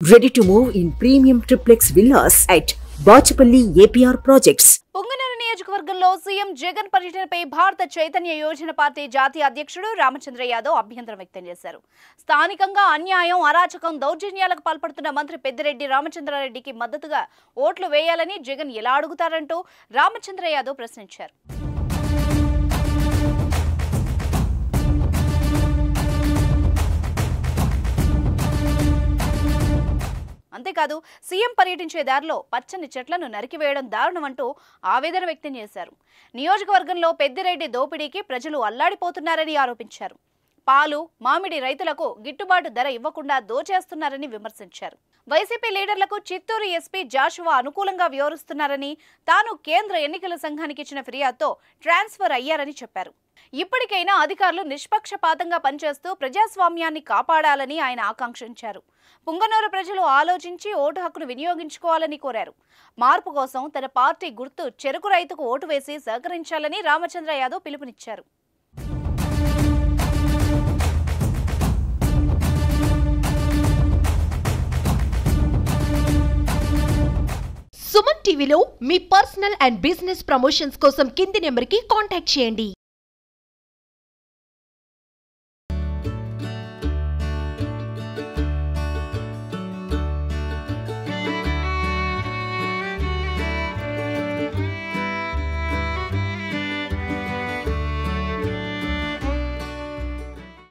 Ready to move in premium triplex villas at Bachapalli APR Projects. Punganur నియోజకవర్గంలో CM Jagan పర్యటనపై భారత Chaitanya Yojana party జాతీయ అధ్యక్షుడు రామచంద్ర యాదవ్ అభ్యంతరం వ్యక్తం చేశారు. స్థానికంగా అన్యాయం, అరాచకం, దౌర్జన్యాలకు పాల్పడుతున్న మంత్రి పెద్దిరెడ్డి రామచంద్రారెడ్డికి మద్దతుగా ఓట్లు వేయాలని జగన్ ఎలా అడుగుతారంటూ రామచంద్ర యాదవ్ ప్రశ్నించారు. అంతేకాదు సీఎం పర్యటించే దారిలో పచ్చని చెట్లను నరికివేయడం దారుణమంటూ ఆవేదన వ్యక్తం చేశారు. నియోజకవర్గంలో పెద్దిరెడ్డి దోపిడీకి ప్రజలు అల్లాడిపోతున్నారని ఆరోపించారు. పాలు, మామిడి రైతులకు గిట్టుబాటు ధర ఇవ్వకుండా దోచేస్తున్నారని విమర్శించారు. వైసీపీ లీడర్లకు చిత్తూరు ఎస్పీ జాషువా అనుకూలంగా వ్యవహరిస్తున్నారని, తాను కేంద్ర ఎన్నికల సంఘానికి ఇచ్చిన ఫిర్యాదుతో ట్రాన్స్ఫర్ అయ్యారని చెప్పారు. ఇప్పటికైనా అధికారులు నిష్పక్షపాతంగా పనిచేస్తూ ప్రజాస్వామ్యాన్ని కాపాడాలని ఆయన ఆకాంక్షించారు. పుంగనూరు ప్రజలు ఆలోచించి ఓటు హక్కును వినియోగించుకోవాలని కోరారు. మార్పు కోసం తన పార్టీ గుర్తు చెరుకు రైతుకు ఓటు వేసి సహకరించాలని రామచంద్ర యాదవ్ పిలుపునిచ్చారు. సుమన్ టీవీలో మీ పర్సనల్ అండ్ బిజినెస్ ప్రమోషన్స్ కోసం కింది నెంబర్కి కాంటాక్ట్ చేయండి.